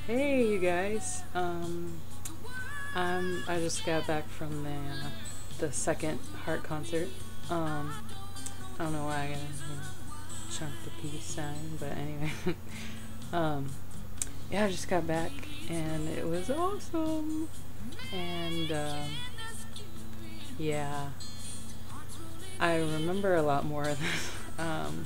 Hey, you guys. I just got back from the second Heart concert. I don't know why I gotta chunk the peace sign, but anyway. um, yeah, I just got back and it was awesome. And yeah, I remember a lot more than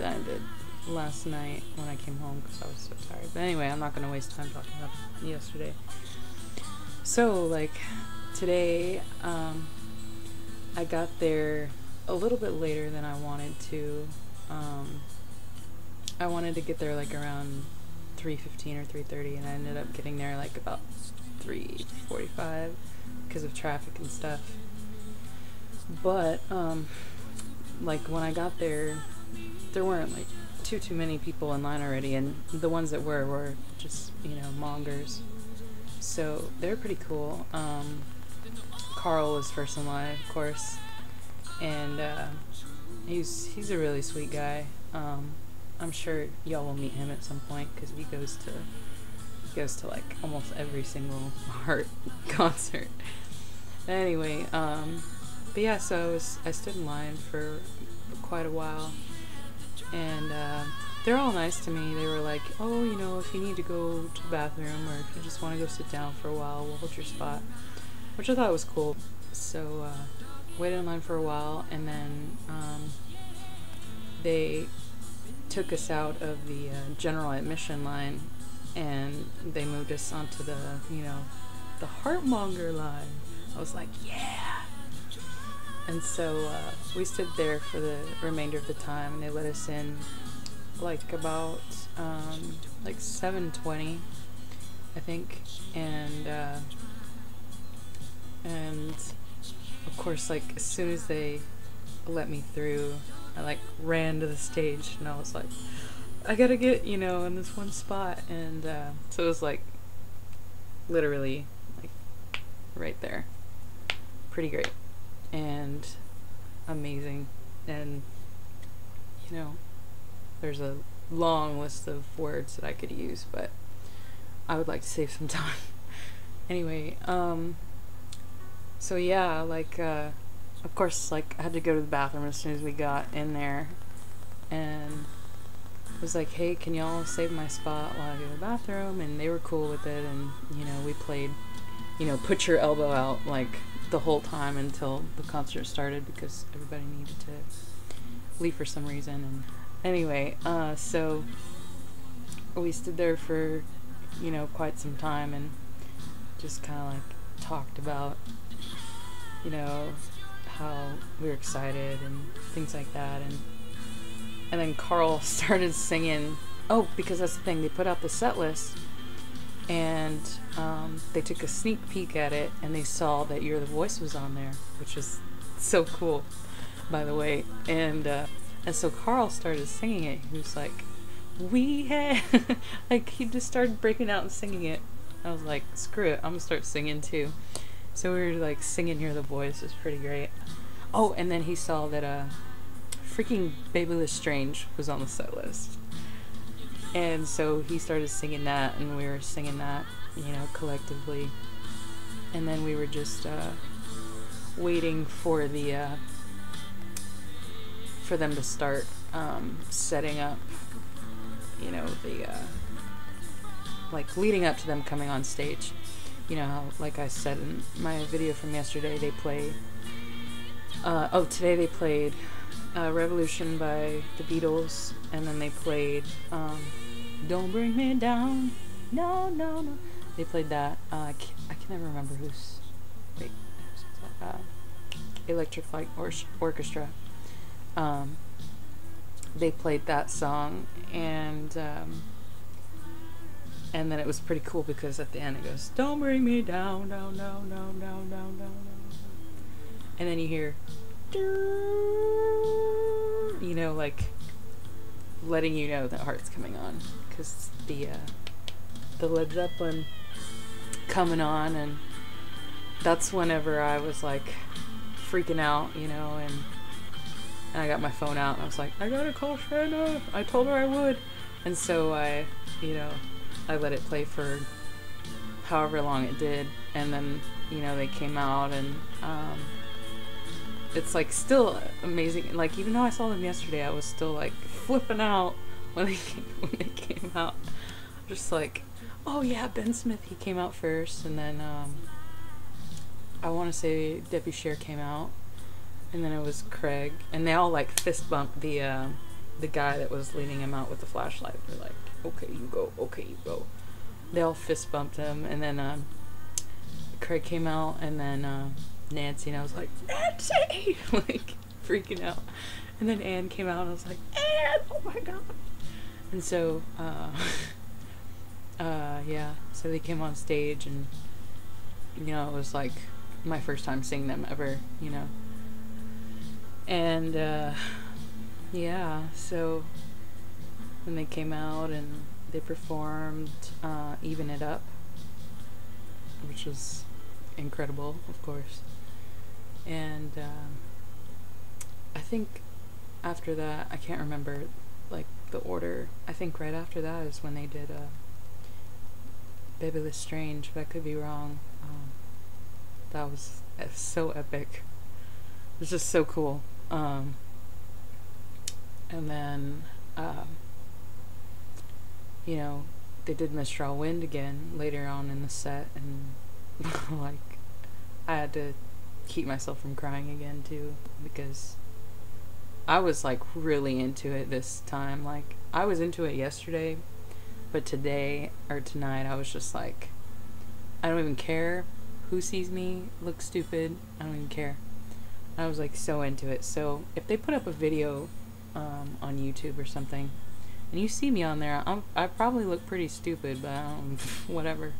I did last night when I came home because I was so tired. But anyway, I'm not gonna waste time talking about yesterday. So like today, I got there a little bit later than I wanted to. I wanted to get there like around 3:15 or 3:30, and I ended up getting there like about 3:45 because of traffic and stuff. But like when I got there weren't like too many people in line already, and the ones that were just mongers. So they're pretty cool. Carl was first in line, of course, and he's a really sweet guy. I'm sure y'all will meet him at some point because he goes to like almost every single Heart concert. Anyway, but yeah, so I stood in line for quite a while, and they're all nice to me. They were like, oh, if you need to go to the bathroom or if you just want to go sit down for a while, we'll hold your spot, which I thought was cool. So waited in line for a while, and then they took us out of the general admission line, and they moved us onto the the Heartmonger line. I was like, yeah. And so we stood there for the remainder of the time, and they let us in like about like 7:20, I think, and of course, like as soon as they let me through, I like ran to the stage, and I was like, I gotta get in this one spot, and so it was like literally like right there. Pretty great and amazing, and there's a long list of words that I could use, but I would like to save some time. Anyway, so yeah, like of course, like I had to go to the bathroom as soon as we got in there, and was like, hey, can y'all save my spot while I go to the bathroom? And they were cool with it, and we played put your elbow out like the whole time until the concert started because everybody needed to leave for some reason. And anyway, so we stood there for quite some time and just kind of like talked about how we were excited and things like that, and then Carl started singing. Oh, because that's the thing, they put out the set list, and they took a sneak peek at it, and they saw that You're the Voice was on there, which was so cool, by the way. And so Carl started singing it. He was like, we had like he just started breaking out and singing it. I was like, screw it, I'm gonna start singing too. So we were like singing You're the Voice. It was pretty great. Oh, and then he saw that freaking Baby Lestrange was on the set list. And so he started singing that, and we were singing that, collectively. And then we were just waiting for for them to start setting up, the like leading up to them coming on stage. How, like I said in my video from yesterday, they play. Today they played Revolution by the Beatles, and then they played Don't Bring Me Down, no, no, no. They played that. I can never remember who's. Wait, Electric Light Orchestra. They played that song, and then it was pretty cool because at the end it goes, "Don't bring me down, no, no, no, no, no, no, no," and then you hear, like letting you know that Heart's coming on, because the Led Zeppelin coming on, and that's whenever I was like freaking out, and I got my phone out and I was like, I gotta call Shanna. I told her I would, and so I I let it play for however long it did, and then, you know, they came out, and it's like still amazing. Like, even though I saw them yesterday, I was still like flipping out when they came out. Just like, oh yeah, Ben Smith, he came out first, and then I want to say Debussy came out, and then it was Craig, and they all like fist bumped the guy that was leading him out with the flashlight. They're like, okay, you go, okay, you go. They all fist bumped him, and then Craig came out, and then Nancy, and I was like, Nancy, like freaking out. And then Anne came out, and I was like, Anne, oh my god. And so yeah, so they came on stage, and you know, it was like my first time seeing them ever, you know. And yeah, so when they came out and they performed Even It Up, which was incredible, of course. And I think after that, I can't remember like the order. I think right after that is when they did Baby Lestrange, but I could be wrong. That was so epic. It was just so cool. And then you know, they did Mistral Wind again later on in the set, and like I had to keep myself from crying again too, because I was like really into it this time. Like, I was into it yesterday, but today or tonight I was just like, I don't even care who sees me look stupid. I don't even care. I was like so into it. So if they put up a video on YouTube or something, and you see me on there, I probably look pretty stupid, but whatever.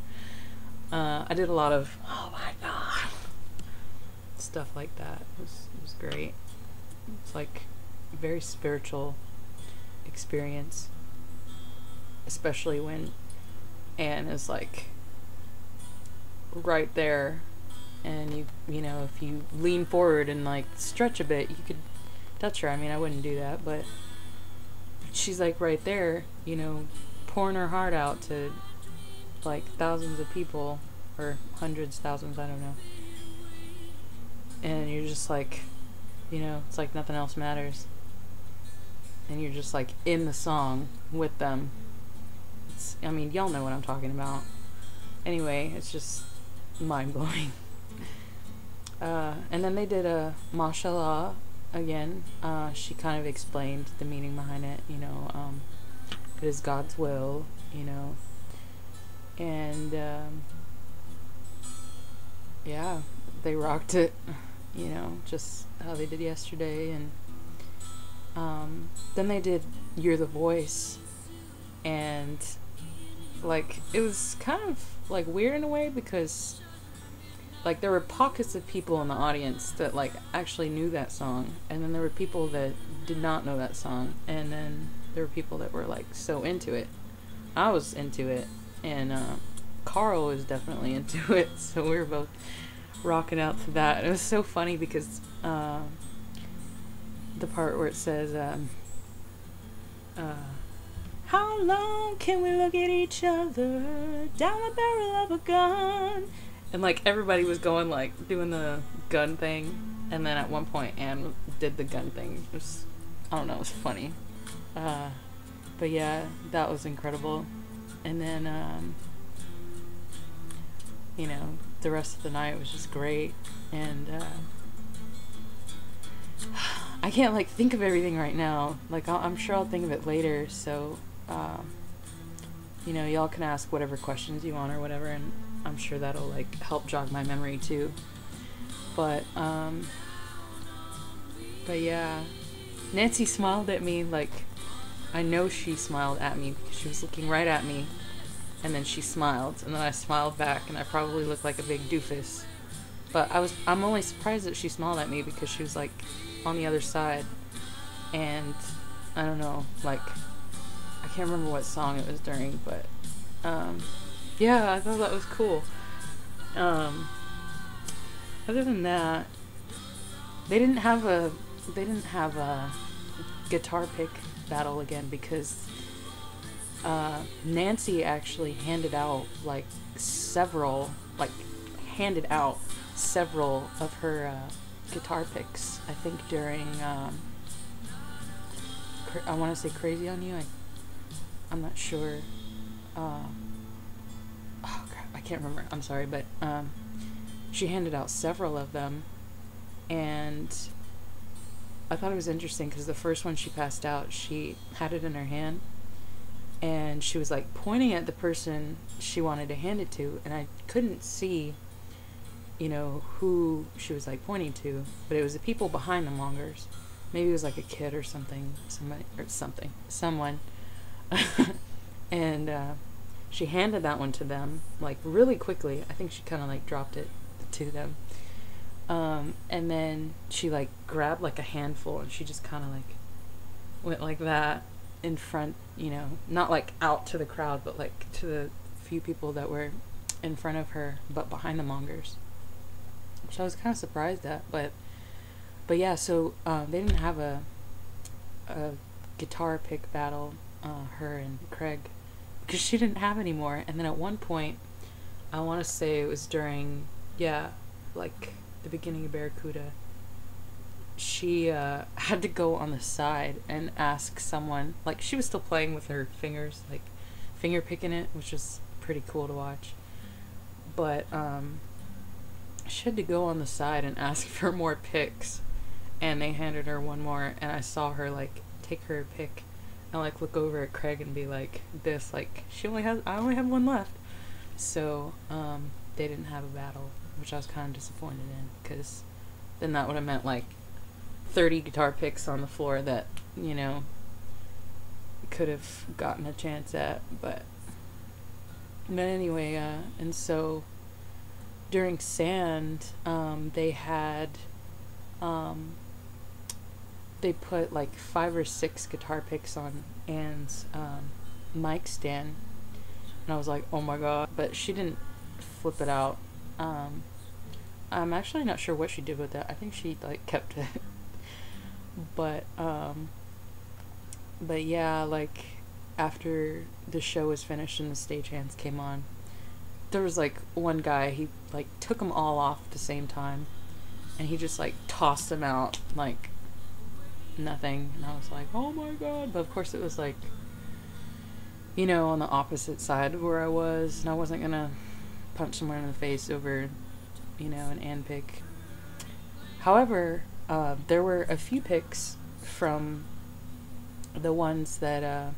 I did a lot of, oh my god, stuff like that. It was great. It's like a very spiritual experience, especially when Anne is like right there, and you know, if you lean forward and like stretch a bit, you could touch her. I mean, I wouldn't do that, but she's like right there, you know, pouring her heart out to like thousands of people, or hundreds, thousands, I don't know. And you're just like, you know, it's like nothing else matters. And you're just like in the song with them. I mean, y'all know what I'm talking about. Anyway, it's just mind-blowing. And then they did a Mashallah again. She kind of explained the meaning behind it, you know, it is God's will, you know. And yeah, they rocked it, you know, just how they did yesterday. And then they did You're the Voice, and like it was kind of like weird in a way, because like there were pockets of people in the audience that like actually knew that song, and then there were people that did not know that song, and then there were people that were like so into it. I was into it, and Carl was definitely into it, so we were both rocking out to that. It was so funny because the part where it says how long can we look at each other down the barrel of a gun? And like everybody was going like doing the gun thing, and then at one point Anne did the gun thing. It was, I don't know, it was funny. But yeah, that was incredible. And then you know, the rest of the night was just great. And I can't like think of everything right now. Like I'm sure I'll think of it later. So you know, y'all can ask whatever questions you want or whatever, and I'm sure that'll like help jog my memory too. But yeah, Nancy smiled at me. Like, I know she smiled at me because she was looking right at me, and then she smiled, and then I smiled back, and I probably looked like a big doofus. But I'm only surprised that she smiled at me because she was like on the other side, and I don't know, like I can't remember what song it was during, but yeah, I thought that was cool. Other than that, they didn't have a guitar pick battle again, because Nancy actually handed out like several, like handed out several of her guitar picks. I think during I want to say Crazy on You. I'm not sure. Oh crap, I can't remember. I'm sorry, but she handed out several of them, and I thought it was interesting because the first one she passed out, she had it in her hand, and she was like pointing at the person she wanted to hand it to, and I couldn't see, you know, who she was like pointing to, but it was the people behind the mongers. Maybe it was like a kid or something, someone. And she handed that one to them like really quickly. I think she kind of like dropped it to them. And then she like grabbed like a handful, and she just kind of like went like that in front, you know, not like out to the crowd, but like to the few people that were in front of her, but behind the mongers, which I was kind of surprised at. But yeah, so they didn't have a guitar pick battle, her and Craig, because she didn't have any more. And then at one point, I want to say it was during, like the beginning of Barracuda, she had to go on the side and ask someone, like she was still playing with her fingers, like finger picking it, which was pretty cool to watch. But she had to go on the side and ask for more picks, and they handed her one more, and I saw her like take her pick and like look over at Craig and be like this, like I only have one left. So they didn't have a battle, which I was kind of disappointed in, because then that would have meant like 30 guitar picks on the floor that, you know, could have gotten a chance at. But anyway, and so during Sand, they had they put like 5 or 6 guitar picks on Anne's mic stand, and I was like, oh my god. But she didn't flip it out. I'm actually not sure what she did with that. I think she like kept it. But yeah, like after the show was finished and the stagehands came on, there was like one guy, he like took them all off at the same time, and he just like tossed them out like nothing. And I was like, oh my god. But of course it was like, you know, on the opposite side of where I was, and I wasn't gonna punch someone in the face over, you know, an Ann pick. However, there were a few picks from the ones that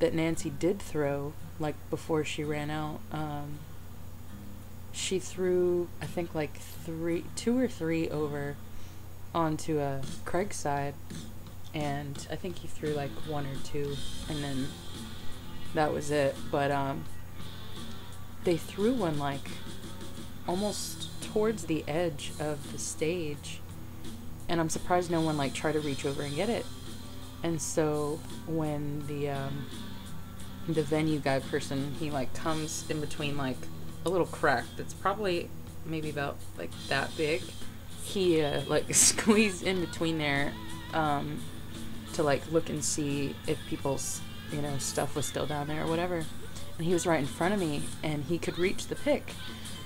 that Nancy did throw, like before she ran out. She threw, I think, like 2 or 3 over onto Craig's side, and I think he threw like 1 or 2, and then that was it. But they threw one like almost towards the edge of the stage, and I'm surprised no one like tried to reach over and get it. And so when the venue guy person, he like comes in between like a little crack that's probably maybe about like that big, he like squeezed in between there to like look and see if people's, you know, stuff was still down there or whatever. And he was right in front of me, and he could reach the pick.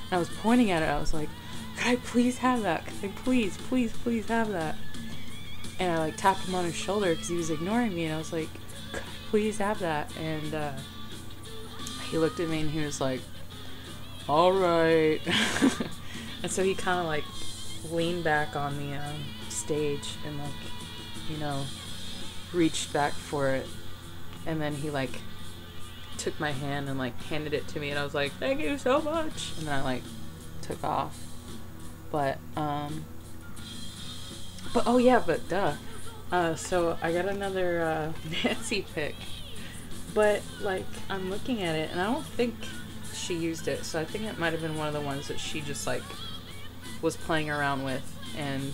And I was pointing at it. I was like, could I please have that? Could I please have that? And I like tapped him on his shoulder because he was ignoring me, and I was like, could I please have that? And he looked at me and he was like, all right. And so he kind of like leaned back on the stage and like, you know, reached back for it, and then he like took my hand and like handed it to me, and I was like, thank you so much, and then I like took off. But oh yeah, but duh. So I got another Nancy pick, but like I'm looking at it and I don't think she used it, so I think it might have been one of the ones that she just like was playing around with, and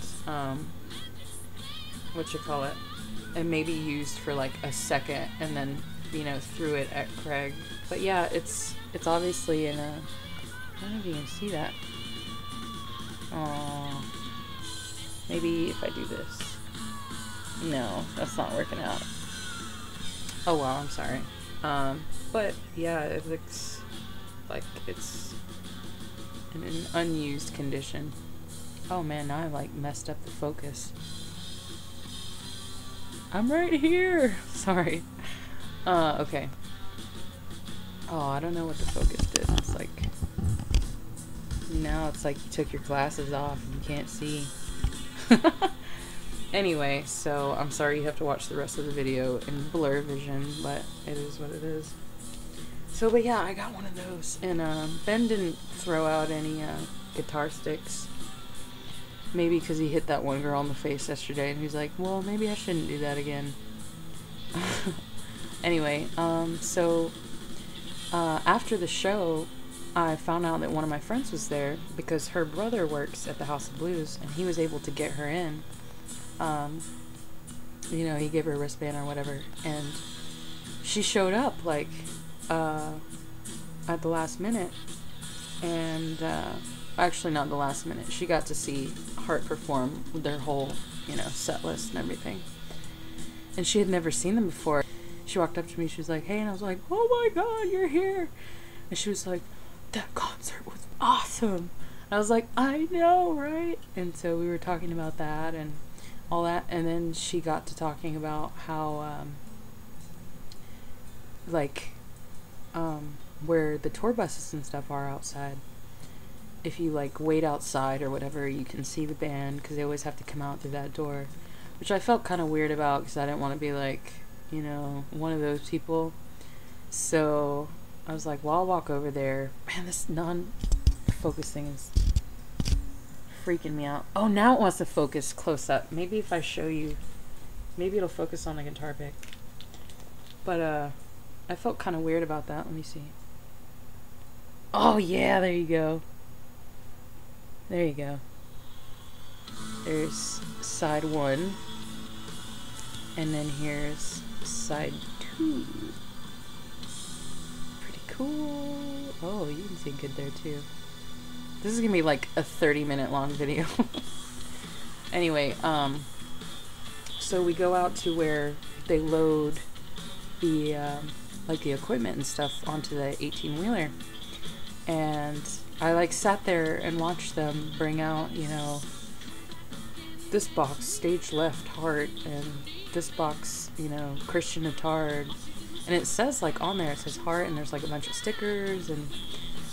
and maybe used for like a second, and then, you know, threw it at Craig. But yeah, it's obviously in a, I don't know if you can see that. Maybe if I do this. No, that's not working out. Oh well, I'm sorry. But yeah, it looks like it's in an unused condition. Oh man, now I like messed up the focus. I'm right here. Sorry. Okay. Oh, I don't know what the focus did. It's like now it's like you took your glasses off and you can't see. Anyway, so I'm sorry you have to watch the rest of the video in blur vision, but it is what it is. So, but yeah, I got one of those, and Ben didn't throw out any guitar sticks. Maybe because he hit that one girl in the face yesterday, and he's like, well, maybe I shouldn't do that again. Anyway, so after the show, I found out that one of my friends was there because her brother works at the House of Blues, and he was able to get her in. You know, he gave her a wristband or whatever, and she showed up, like, at the last minute, and, actually not the last minute, she got to see Heart perform their whole, you know, set list and everything, and she had never seen them before. She walked up to me, she was like, hey, and I was like, oh my god, you're here, and she was like, that concert was awesome. I was like, I know, right? And so we were talking about that, and all that, and then she got to talking about how where the tour buses and stuff are outside, if you like wait outside or whatever, you can see the band because they always have to come out through that door, which I felt kind of weird about because I didn't want to be like, you know, one of those people. So I was like, well, I'll walk over there. Man, this non-focus thing is freaking me out. Oh, now it wants to focus close up. Maybe if I show you, maybe it'll focus on the guitar pick. But I felt kind of weird about that. Let me see. Oh yeah, there you go. There you go. There's side 1, and then here's side 2. Pretty cool. Oh, you can see good there too. This is gonna be like a 30-minute long video. Anyway, so we go out to where they load the like the equipment and stuff onto the 18-wheeler, and I like sat there and watched them bring out, you know, this box stage left Heart, and this box, you know, Christian Attard, and it says like on there, it says Heart, and there's like a bunch of stickers, and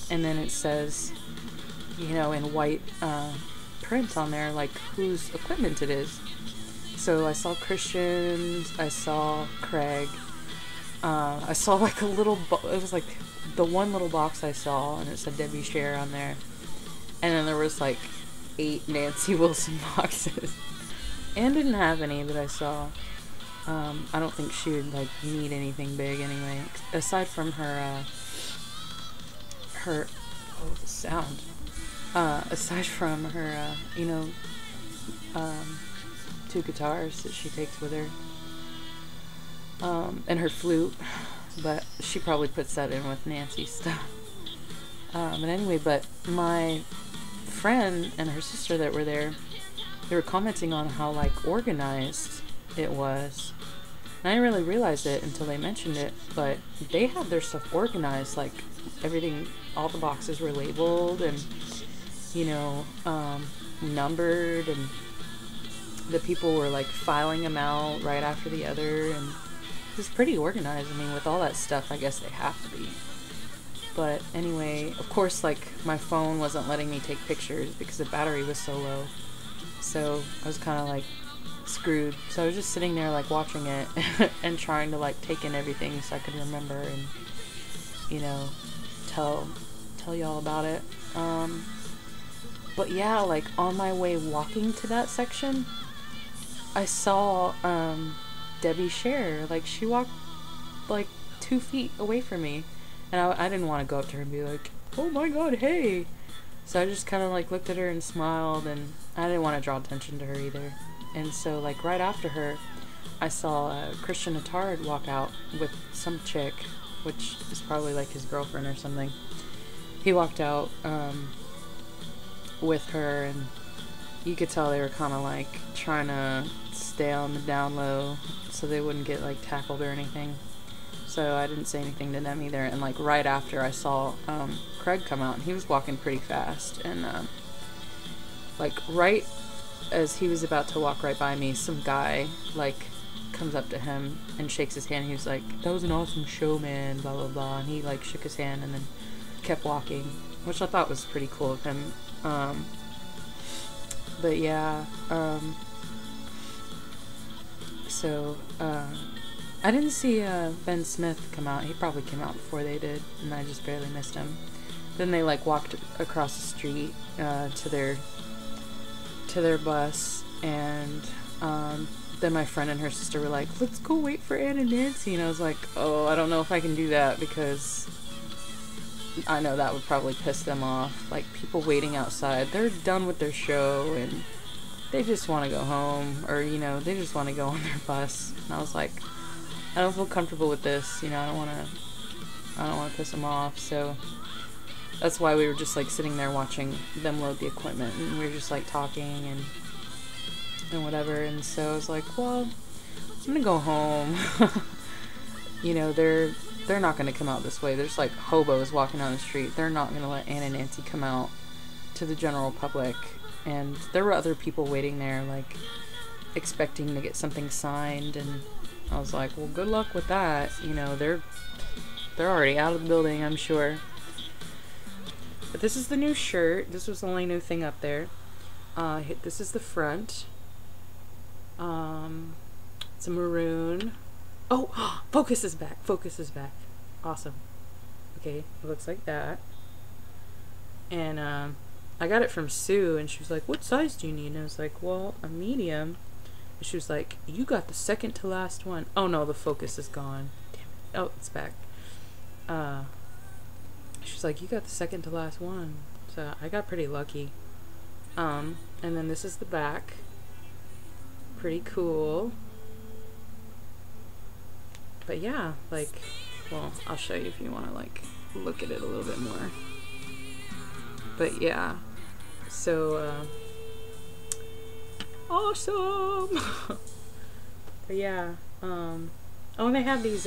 then it says, you know, in white print on there, like whose equipment it is. So I saw Christian's, I saw Craig, I saw like a little, it was like the one little box I saw, and it said Debbie Share on there, and then there was like 8 Nancy Wilson boxes. Anne didn't have any that I saw. I don't think she would like need anything big anyway, aside from her oh, the sound. Aside from her, you know, 2 guitars that she takes with her, and her flute, but she probably puts that in with Nancy's stuff. But anyway, but my friend and her sister that were there, they were commenting on how like organized it was. And I didn't really realize it until they mentioned it, but they had their stuff organized, like everything, all the boxes were labeled and, you know, numbered, and the people were like filing them out right after the other, and it was pretty organized. I mean, with all that stuff, I guess they have to be. But anyway, of course, like my phone wasn't letting me take pictures because the battery was so low, so I was kind of like screwed. So I was just sitting there like watching it and trying to like take in everything so I could remember and, you know, tell y'all about it. But yeah, like on my way walking to that section, I saw Debbie Share. Like she walked like 2 feet away from me, and I didn't want to go up to her and be like, oh my god, hey. So I just kind of like looked at her and smiled, and I didn't want to draw attention to her either. And so like right after her, I saw Christian Attard walk out with some chick, which is probably like his girlfriend or something. He walked out with her, and you could tell they were kind of like trying to stay on the down low so they wouldn't get like tackled or anything. so I didn't say anything to them either. And like right after, I saw Craig come out, and he was walking pretty fast, and like right as he was about to walk right by me, some guy like comes up to him and shakes his hand. He was like, "That was an awesome show, man, blah blah blah," and he like shook his hand and then kept walking, which I thought was pretty cool of him. But yeah, so I didn't see Ben Smith come out. He probably came out before they did, and I just barely missed him. Then they like walked across the street to their bus, and then my friend and her sister were like, "Let's go wait for Ann and Nancy," and I was like, "Oh, I don't know if I can do that, because I know that would probably piss them off. Like, people waiting outside, they're done with their show and they just want to go home, or you know, they just want to go on their bus." And I was like, I don't feel comfortable with this, you know, I don't want to piss them off. So that's why we were just like sitting there watching them load the equipment, and we were just like talking and whatever. And so I was like, well, I'm gonna go home. You know, they're not gonna come out this way. There's like hobos walking down the street. They're not gonna let Ann and Nancy come out to the general public. And there were other people waiting there, like expecting to get something signed, and I was like, well, good luck with that. You know, they're already out of the building, I'm sure. But this is the new shirt. This was the only new thing up there. This is the front. It's a maroon. Oh, focus is back. Focus is back. Awesome. Okay, it looks like that. And I got it from Sue, and she was like, "What size do you need?" And I was like, "Well, a medium." And she was like, "You got the second to last one." Oh no, the focus is gone. Damn it. Oh, it's back. She was like, "You got the second to last one." So I got pretty lucky. And then this is the back. Pretty cool. But yeah, like, well, I'll show you if you want to like look at it a little bit more. But yeah, so awesome. But yeah, oh, and they have these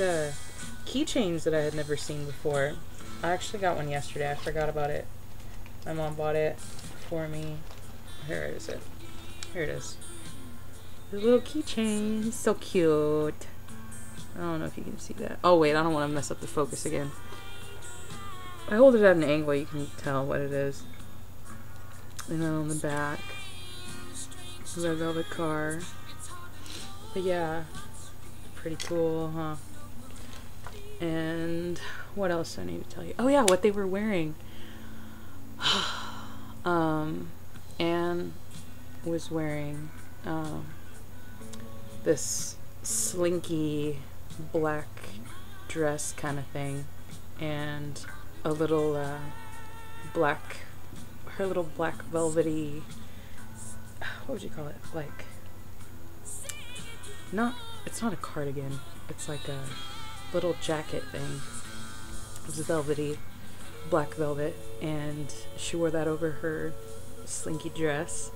keychains that I had never seen before. I actually got one yesterday. I forgot about it. My mom bought it for me. Here is it. Here it is. The little keychain, so cute. I don't know if you can see that. Oh wait, I don't want to mess up the focus again. I hold it at an angle, you can tell what it is. And then on the back, Red Velvet car. But yeah, pretty cool, huh? And what else do I need to tell you? Oh yeah, what they were wearing. Anne was wearing this slinky black dress kind of thing, and a little her little black velvety, what would you call it, like, it's not a cardigan, it's like a little jacket thing. It was velvety, black velvet, and she wore that over her slinky dress,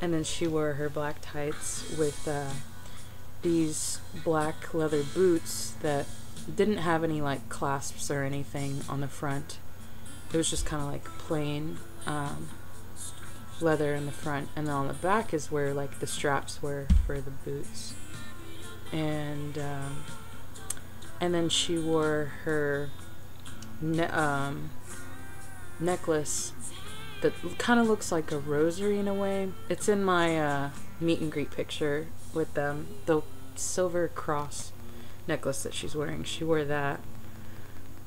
and then she wore her black tights with these black leather boots that didn't have any like clasps or anything on the front. It was just kind of like plain leather in the front, and then on the back is where like the straps were for the boots. And then she wore her necklace that kind of looks like a rosary in a way. It's in my meet and greet picture with them. The silver cross necklace that she's wearing. She wore that,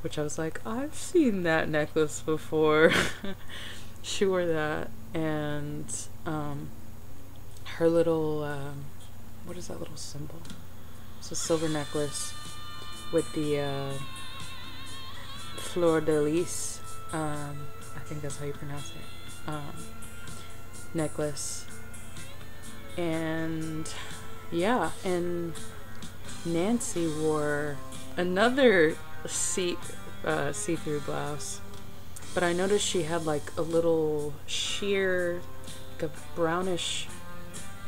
which I was like, I've seen that necklace before. She wore that, and her little what is that little symbol? It's a silver necklace with the fleur de lis, I think that's how you pronounce it, necklace. And yeah, and Nancy wore another see-through blouse, but I noticed she had like a little sheer, like a brownish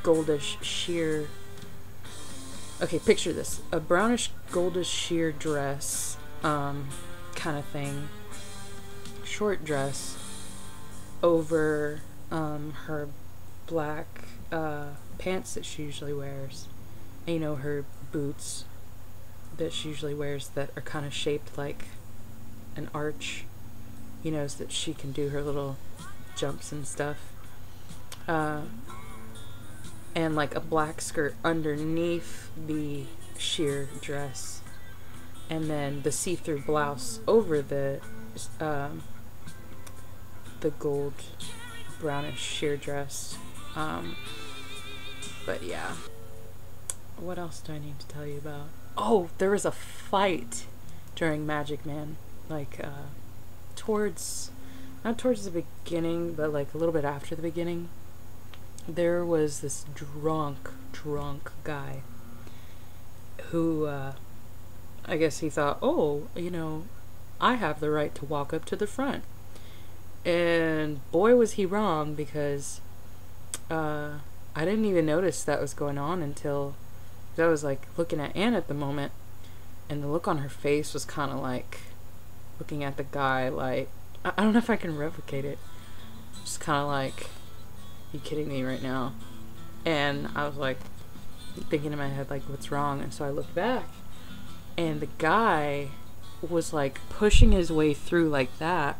goldish sheer Okay, picture this. A brownish goldish sheer dress, kind of thing. Short dress over her black pants that she usually wears. And, you know, her boots that she usually wears that are kind of shaped like an arch, you know, so that she can do her little jumps and stuff. And like a black skirt underneath the sheer dress, and then the see-through blouse over the gold brownish sheer dress. But yeah, what else do I need to tell you about? Oh, there was a fight during Magic Man, like not towards the beginning, but like a little bit after the beginning. There was this drunk guy who, I guess he thought, oh, you know, I have the right to walk up to the front. And boy, was he wrong, because I didn't even notice that was going on until I was like looking at Anne at the moment, and the look on her face was kind of like looking at the guy like, I don't know if I can replicate it. Just kind of like, you kidding me right now? And I was like thinking in my head like, what's wrong? And so I looked back, and the guy was like pushing his way through like that,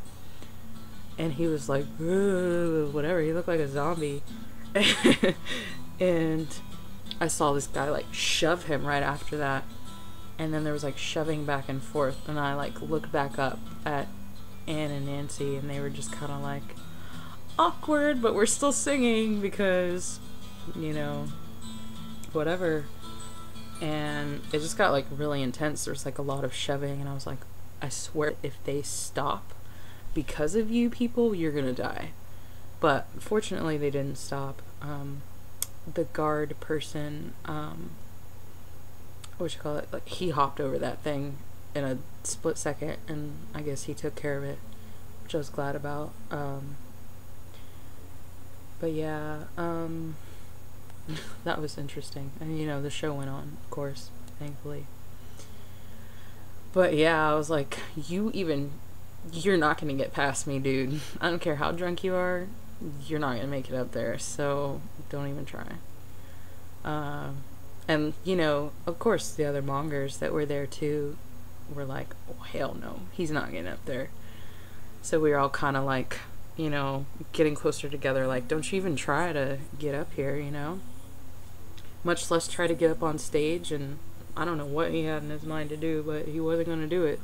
and he was like, whatever, he looked like a zombie. And I saw this guy like shove him right after that, and then there was like shoving back and forth, and I like looked back up at Anne and Nancy, and they were just kind of like awkward, but we're still singing because, you know, whatever. And it just got like really intense. There was like a lot of shoving, and I was like, I swear if they stop because of you people, you're gonna die. But fortunately they didn't stop. The guard person, what you call it, like he hopped over that thing in a split second, and I guess he took care of it, which I was glad about. But yeah, that was interesting. And you know, the show went on, of course, thankfully. But yeah, I was like, you're not gonna get past me, dude. I don't care how drunk you are, you're not gonna make it up there, so don't even try. And you know, of course, the other mongers that were there too were like, oh hell no, he's not getting up there. So we were all kind of like, you know, getting closer together, like, don't you even try to get up here, you know, much less try to get up on stage. And I don't know what he had in his mind to do, but he wasn't going to do it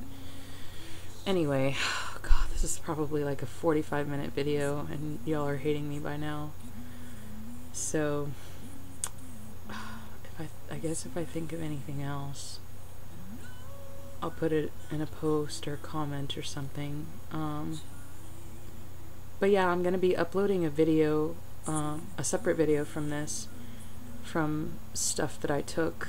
anyway. God, this is probably like a 45-minute video, and y'all are hating me by now. So I guess if I think of anything else, I'll put it in a post or comment or something. But yeah, I'm gonna be uploading a video, a separate video from this, from stuff that I took.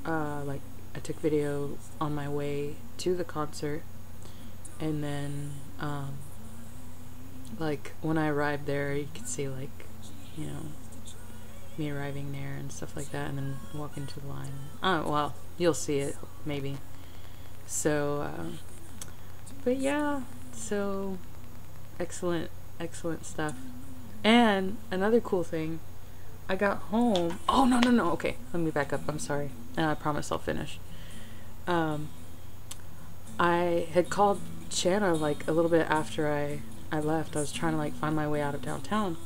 Like, I took video on my way to the concert, and then, like, when I arrived there, you could see, like, you know, me arriving there and stuff like that, and then walking to the line. Oh, well, you'll see it, maybe. So, but yeah, so, excellent stuff. And another cool thing, I got home. Oh, no, okay, let me back up, I'm sorry, and I promise I'll finish. I had called Shanna like a little bit after I left. I was trying to like find my way out of downtown,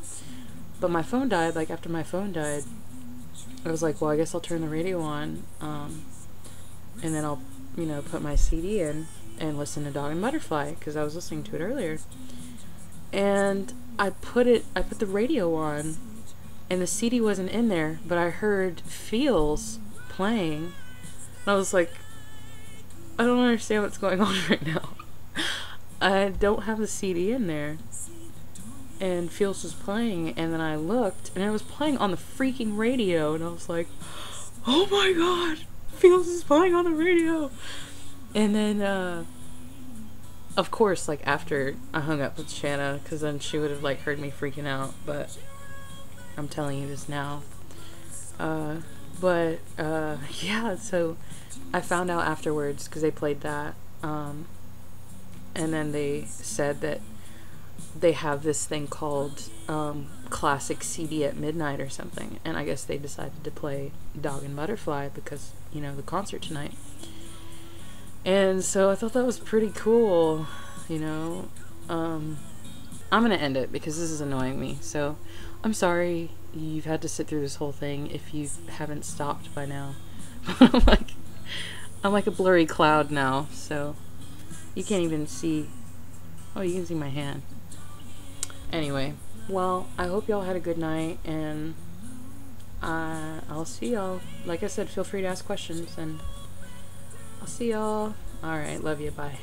but my phone died. Like, after my phone died, I was like, well, I guess I'll turn the radio on, and then I'll, you know, put my CD in and listen to Dog and Butterfly, because I was listening to it earlier. And I put the radio on, and the CD wasn't in there, but I heard Feels playing, and I was like, I don't understand what's going on right now. I don't have the CD in there, and Feels was playing, and then I looked, and it was playing on the freaking radio, and I was like, oh my god, Feels is playing on the radio. And then, of course, like, after I hung up with Shanna, because then she would have, like, heard me freaking out, but I'm telling you this now. But yeah, so I found out afterwards because they played that, and then they said that they have this thing called Classic CD at Midnight or something, and I guess they decided to play Dog and Butterfly because, you know, the concert tonight. And so I thought that was pretty cool, you know. I'm gonna end it because this is annoying me, so I'm sorry you've had to sit through this whole thing if you haven't stopped by now. I'm like a blurry cloud now, so you can't even see. Oh, you can see my hand. Anyway, well, I hope y'all had a good night, and I'll see y'all. Like I said, feel free to ask questions, and I'll see y'all. Alright, love you, bye.